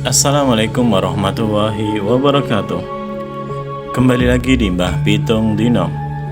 Assalamualaikum warahmatullahi wabarakatuh. Kembali lagi di Mbah Pitung Dino.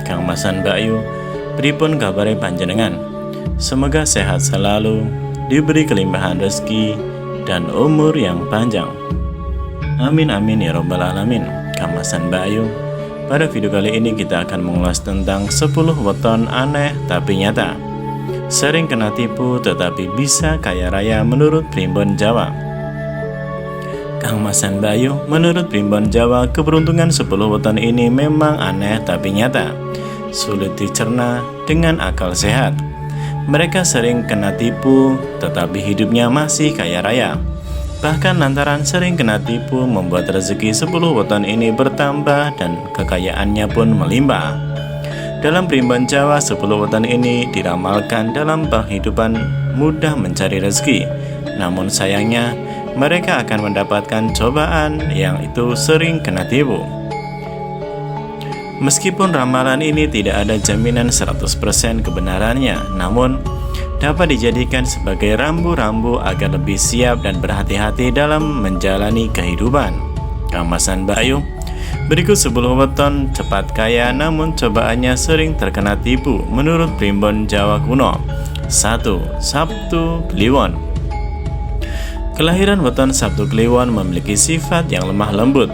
Kang Masan Bayu, pripun kabare panjenengan? Semoga sehat selalu, diberi kelimpahan rezeki dan umur yang panjang. Amin amin ya robbal alamin. Kang Masan Bayu, pada video kali ini kita akan mengulas tentang 10 weton aneh tapi nyata. Sering kena tipu tetapi bisa kaya raya menurut Primbon Jawa. Kang Masan Bayu, menurut Primbon Jawa, keberuntungan 10 weton ini memang aneh tapi nyata, sulit dicerna dengan akal sehat. Mereka sering kena tipu tetapi hidupnya masih kaya raya. Bahkan lantaran sering kena tipu membuat rezeki 10 weton ini bertambah dan kekayaannya pun melimpah. Dalam Primbon Jawa, 10 weton ini diramalkan dalam penghidupan mudah mencari rezeki. Namun sayangnya mereka akan mendapatkan cobaan yang itu sering kena tipu. Meskipun ramalan ini tidak ada jaminan 100% kebenarannya, namun dapat dijadikan sebagai rambu-rambu agar lebih siap dan berhati-hati dalam menjalani kehidupan. Kang Masan Bayu, berikut 10 weton cepat kaya namun cobaannya sering terkena tipu menurut Primbon Jawa kuno. 1. Sabtu Kliwon. Kelahiran weton Sabtu Kliwon memiliki sifat yang lemah lembut.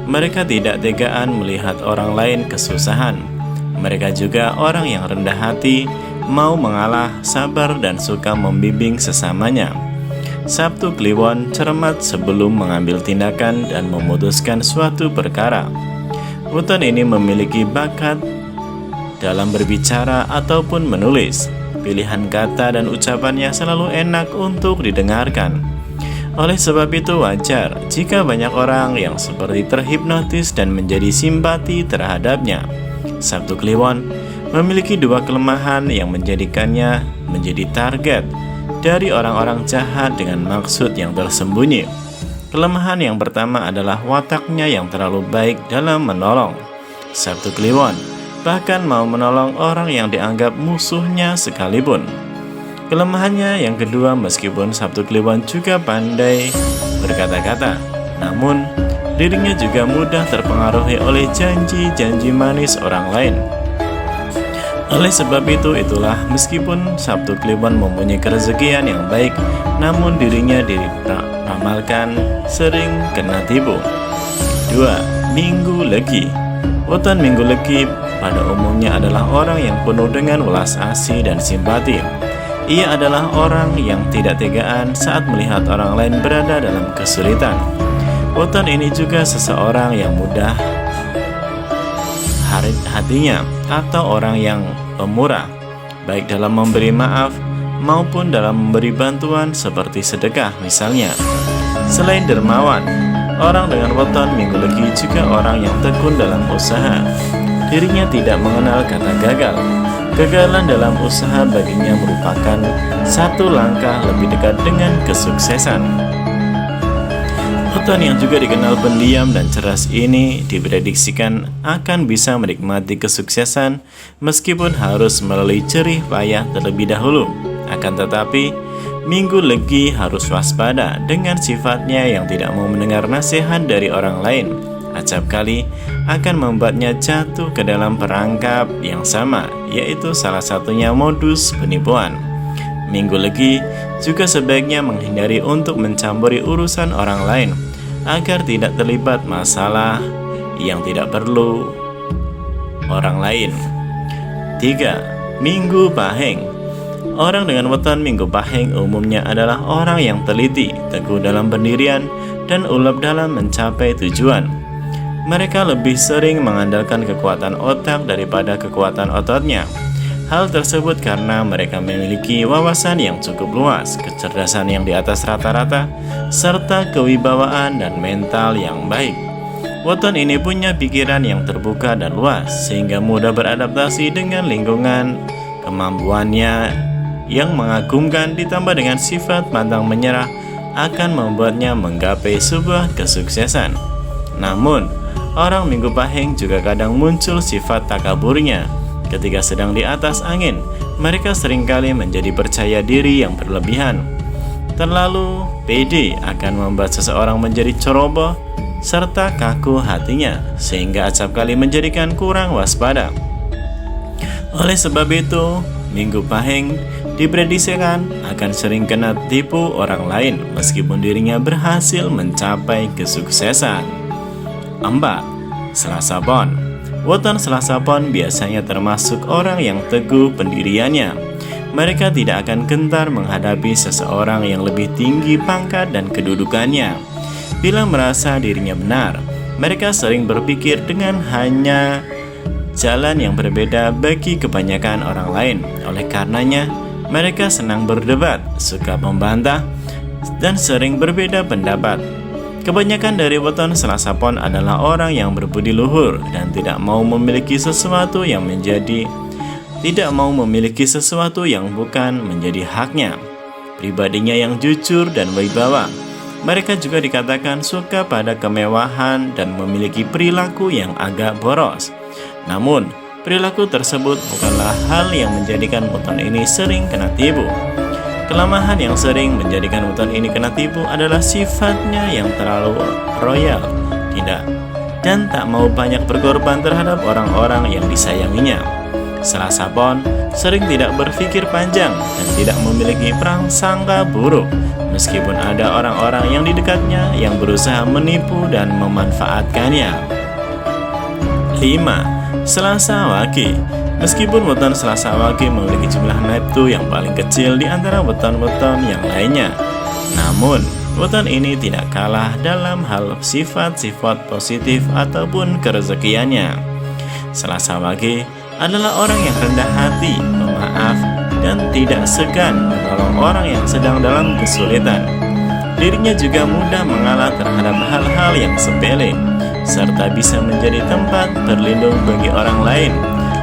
Mereka tidak tegaan melihat orang lain kesusahan. Mereka juga orang yang rendah hati, mau mengalah, sabar dan suka membimbing sesamanya. Sabtu Kliwon cermat sebelum mengambil tindakan dan memutuskan suatu perkara. Weton ini memiliki bakat dalam berbicara ataupun menulis. Pilihan kata dan ucapannya selalu enak untuk didengarkan. Oleh sebab itu wajar jika banyak orang yang seperti terhipnotis dan menjadi simpati terhadapnya. Sabtu Kliwon memiliki dua kelemahan yang menjadikannya menjadi target dari orang-orang jahat dengan maksud yang tersembunyi. Kelemahan yang pertama adalah wataknya yang terlalu baik dalam menolong. Sabtu Kliwon bahkan mau menolong orang yang dianggap musuhnya sekalipun. Kelemahannya yang kedua, meskipun Sabtu Kliwon juga pandai berkata-kata, namun dirinya juga mudah terpengaruhi oleh janji-janji manis orang lain. Oleh sebab itulah meskipun Sabtu Kliwon mempunyai kerezekian yang baik, namun dirinya diramalkan sering kena tipu. 2. Minggu Legi. Weton Minggu Legi pada umumnya adalah orang yang penuh dengan welas asih dan simpati. Ia adalah orang yang tidak tegaan saat melihat orang lain berada dalam kesulitan. Weton ini juga seseorang yang mudah hatinya atau orang yang pemurah, baik dalam memberi maaf maupun dalam memberi bantuan seperti sedekah misalnya. Selain dermawan, orang dengan weton Minggu Legi juga orang yang tekun dalam usaha. Dirinya tidak mengenal kata gagal. Kegagalan dalam usaha baginya merupakan satu langkah lebih dekat dengan kesuksesan. Weton yang juga dikenal pendiam dan cerdas ini diprediksikan akan bisa menikmati kesuksesan meskipun harus melalui jerih payah terlebih dahulu. Akan tetapi, Minggu Legi harus waspada dengan sifatnya yang tidak mau mendengar nasihat dari orang lain. Acap kali akan membuatnya jatuh ke dalam perangkap yang sama, yaitu salah satunya modus penipuan. Minggu Legi juga sebaiknya menghindari untuk mencampuri urusan orang lain agar tidak terlibat masalah yang tidak perlu orang lain. 3. Minggu Pahing. Orang dengan weton Minggu Pahing umumnya adalah orang yang teliti, teguh dalam pendirian, dan ulap dalam mencapai tujuan. Mereka lebih sering mengandalkan kekuatan otak daripada kekuatan ototnya. Hal tersebut karena mereka memiliki wawasan yang cukup luas, kecerdasan yang di atas rata-rata, serta kewibawaan dan mental yang baik. Weton ini punya pikiran yang terbuka dan luas, sehingga mudah beradaptasi dengan lingkungan. Kemampuannya yang mengagumkan ditambah dengan sifat pantang menyerah akan membuatnya menggapai sebuah kesuksesan. Namun, orang Minggu Pahing juga kadang muncul sifat takaburnya. Ketika sedang di atas angin, mereka seringkali menjadi percaya diri yang berlebihan. Terlalu pede akan membuat seseorang menjadi ceroboh serta kaku hatinya, sehingga acap kali menjadikan kurang waspada. Oleh sebab itu, Minggu Pahing diprediksikan akan sering kena tipu orang lain meskipun dirinya berhasil mencapai kesuksesan. 4. Selasa Pon. Weton Selasa Pon biasanya termasuk orang yang teguh pendiriannya. Mereka tidak akan gentar menghadapi seseorang yang lebih tinggi pangkat dan kedudukannya. Bila merasa dirinya benar, mereka sering berpikir dengan hanya jalan yang berbeda bagi kebanyakan orang lain. Oleh karenanya, mereka senang berdebat, suka membantah, dan sering berbeda pendapat. Kebanyakan dari weton Selasa Pon adalah orang yang berbudi luhur dan tidak mau memiliki sesuatu yang bukan menjadi haknya. Pribadinya yang jujur dan wibawa. Mereka juga dikatakan suka pada kemewahan dan memiliki perilaku yang agak boros. Namun, perilaku tersebut bukanlah hal yang menjadikan weton ini sering kena tipu. Kelemahan yang sering menjadikan weton ini kena tipu adalah sifatnya yang terlalu royal, dan tak mau banyak berkorban terhadap orang-orang yang disayanginya. Selasa Pon sering tidak berpikir panjang dan tidak memiliki prasangka buruk, meskipun ada orang-orang yang di dekatnya yang berusaha menipu dan memanfaatkannya. 5. Selasa Wage. Meskipun weton Selasa Wage memiliki jumlah neptu yang paling kecil di antara weton-weton yang lainnya, namun weton ini tidak kalah dalam hal sifat-sifat positif ataupun kerezekiannya. Selasa Wage adalah orang yang rendah hati, pemaaf, dan tidak segan menolong orang yang sedang dalam kesulitan. Dirinya juga mudah mengalah terhadap hal-hal yang sepele, serta bisa menjadi tempat berlindung bagi orang lain.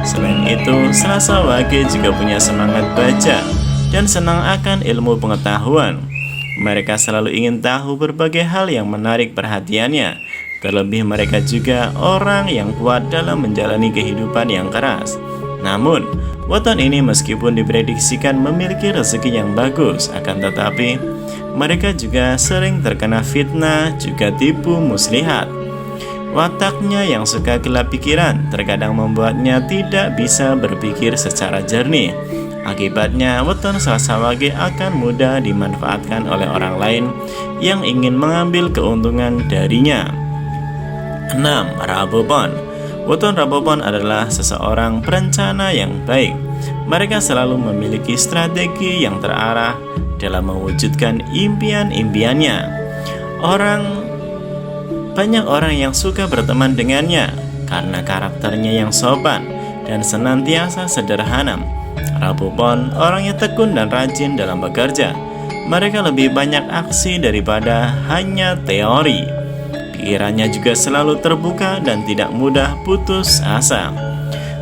Selain itu, Selasa Wage juga punya semangat baca dan senang akan ilmu pengetahuan. Mereka selalu ingin tahu berbagai hal yang menarik perhatiannya. Terlebih mereka juga orang yang kuat dalam menjalani kehidupan yang keras. Namun, weton ini meskipun diprediksikan memiliki rezeki yang bagus, akan tetapi mereka juga sering terkena fitnah juga tipu muslihat. Wataknya yang suka gelap pikiran terkadang membuatnya tidak bisa berpikir secara jernih. Akibatnya, weton Selasa Wage akan mudah dimanfaatkan oleh orang lain yang ingin mengambil keuntungan darinya. 6. Rabu Pon. Weton Rabu Pon adalah seseorang perencana yang baik. Mereka selalu memiliki strategi yang terarah dalam mewujudkan impian-impiannya. Banyak orang yang suka berteman dengannya karena karakternya yang sopan dan senantiasa sederhana. Rabu Pon orangnya tekun dan rajin dalam bekerja. Mereka lebih banyak aksi daripada hanya teori. Pikirannya juga selalu terbuka dan tidak mudah putus asa.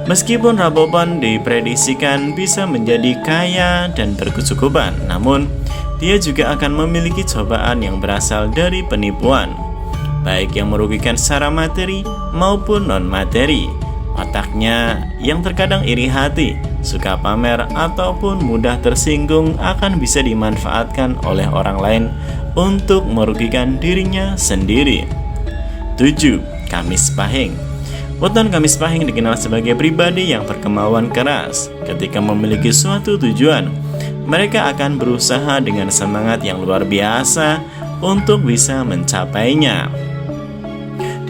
Meskipun Rabu Pon diprediksikan bisa menjadi kaya dan berkecukupan, namun dia juga akan memiliki cobaan yang berasal dari penipuan, baik yang merugikan secara materi maupun non-materi. Otaknya yang terkadang iri hati, suka pamer, ataupun mudah tersinggung akan bisa dimanfaatkan oleh orang lain untuk merugikan dirinya sendiri. 7. Kamis Pahing. Weton Kamis Pahing dikenal sebagai pribadi yang berkemauan keras. Ketika memiliki suatu tujuan, mereka akan berusaha dengan semangat yang luar biasa untuk bisa mencapainya.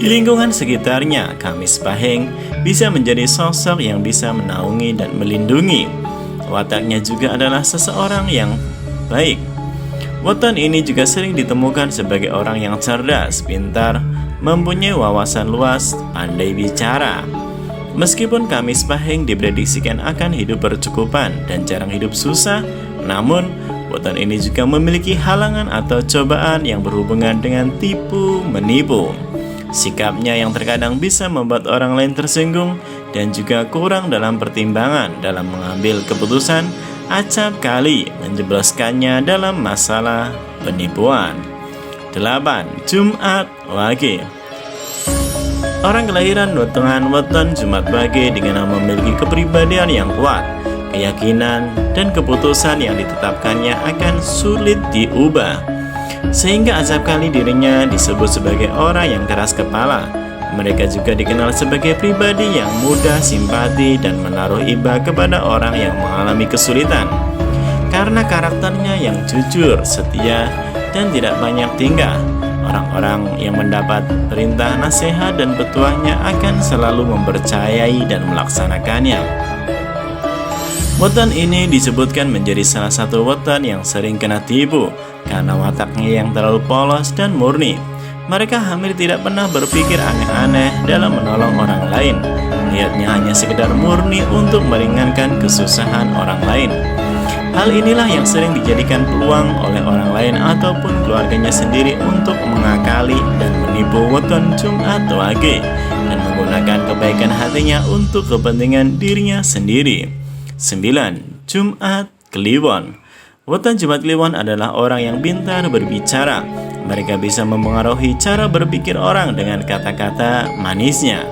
Di lingkungan sekitarnya, Kamis Pahing bisa menjadi sosok yang bisa menaungi dan melindungi. Wataknya juga adalah seseorang yang baik. Weton ini juga sering ditemukan sebagai orang yang cerdas, pintar, mempunyai wawasan luas, pandai bicara. Meskipun Kamis Pahing diprediksikan akan hidup berkecukupan dan jarang hidup susah, namun weton ini juga memiliki halangan atau cobaan yang berhubungan dengan tipu menipu. Sikapnya yang terkadang bisa membuat orang lain tersinggung dan juga kurang dalam pertimbangan dalam mengambil keputusan, acap kali menjebloskannya dalam masalah penipuan. 8. Jumat Wage. Orang kelahiran weton Jumat Wage dengan memiliki kepribadian yang kuat, keyakinan, dan keputusan yang ditetapkannya akan sulit diubah. Sehingga acap kali dirinya disebut sebagai orang yang keras kepala. Mereka juga dikenal sebagai pribadi yang mudah simpati dan menaruh iba kepada orang yang mengalami kesulitan. Karena karakternya yang jujur, setia, dan tidak banyak tingkah, orang-orang yang mendapat perintah, nasihat, dan petuahnya akan selalu mempercayai dan melaksanakannya. Weton ini disebutkan menjadi salah satu weton yang sering kena tipu karena wataknya yang terlalu polos dan murni. Mereka hampir tidak pernah berpikir aneh-aneh dalam menolong orang lain. Niatnya hanya sekedar murni untuk meringankan kesusahan orang lain. Hal inilah yang sering dijadikan peluang oleh orang lain ataupun keluarganya sendiri untuk mengakali dan menipu weton Jumat Wage dan menggunakan kebaikan hatinya untuk kepentingan dirinya sendiri. 9. Jumat Kliwon. Weton Jumat Kliwon adalah orang yang pintar berbicara. Mereka bisa mempengaruhi cara berpikir orang dengan kata-kata manisnya.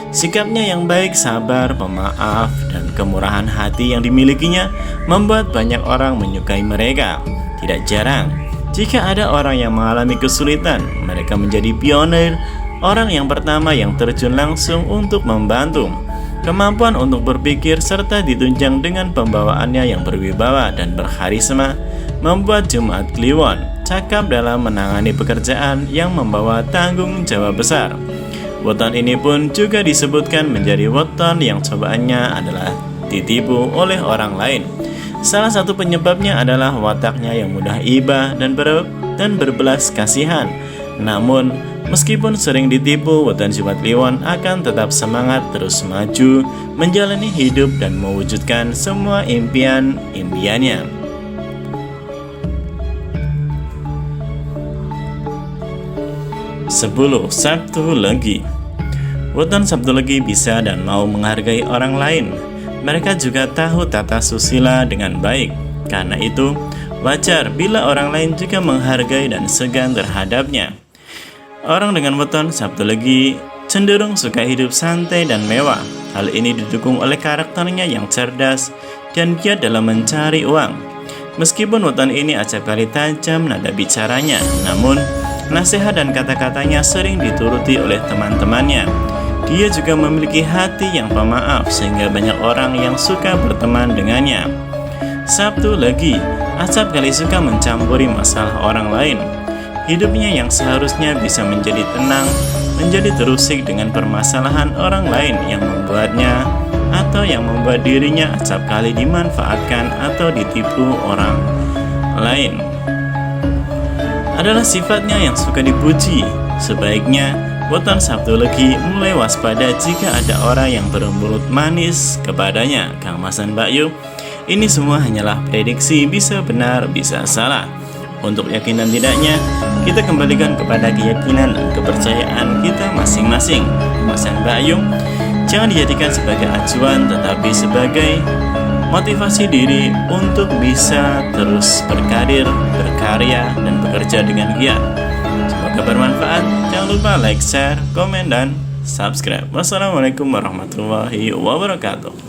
Sikapnya yang baik, sabar, pemaaf, dan kemurahan hati yang dimilikinya membuat banyak orang menyukai mereka. Tidak jarang, jika ada orang yang mengalami kesulitan, mereka menjadi pionir, orang yang pertama yang terjun langsung untuk membantu. Kemampuan untuk berpikir serta ditunjang dengan pembawaannya yang berwibawa dan berkarisma membuat Jumat Kliwon cakap dalam menangani pekerjaan yang membawa tanggung jawab besar. Weton ini pun juga disebutkan menjadi weton yang cobaannya adalah ditipu oleh orang lain. Salah satu penyebabnya adalah wataknya yang mudah iba dan berbelas kasihan. Namun, meskipun sering ditipu, weton Jumat Kliwon akan tetap semangat terus maju, menjalani hidup dan mewujudkan semua impian-impiannya. 10. Sabtu Legi. Weton Sabtu Legi bisa dan mau menghargai orang lain. Mereka juga tahu tata susila dengan baik. Karena itu, wajar bila orang lain juga menghargai dan segan terhadapnya. Orang dengan weton Sabtu Legi cenderung suka hidup santai dan mewah. Hal ini didukung oleh karakternya yang cerdas dan giat dalam mencari uang. Meskipun weton ini acap kali tajam nada bicaranya, namun nasihat dan kata-katanya sering dituruti oleh teman-temannya. Dia juga memiliki hati yang pemaaf sehingga banyak orang yang suka berteman dengannya. Sabtu Legi acap kali suka mencampuri masalah orang lain. Hidupnya yang seharusnya bisa menjadi tenang, menjadi terusik dengan permasalahan orang lain yang membuatnya atau yang membuat dirinya acap kali dimanfaatkan atau ditipu orang lain. Adalah sifatnya yang suka dipuji. Sebaiknya weton Sabtu Legi mulai waspada jika ada orang yang bermulut manis kepadanya. Kang Mas dan Mbak Yu, ini semua hanyalah prediksi, bisa benar, bisa salah. Untuk yakin dan tidaknya, kita kembalikan kepada keyakinan dan kepercayaan kita masing-masing. Mas dan Mbak Yu, jangan dijadikan sebagai acuan, tetapi sebagai motivasi diri untuk bisa terus berkarir, berkarya, dan bekerja dengan giat. Semoga bermanfaat. Jangan lupa like, share, komen, dan subscribe. Wassalamualaikum warahmatullahi wabarakatuh.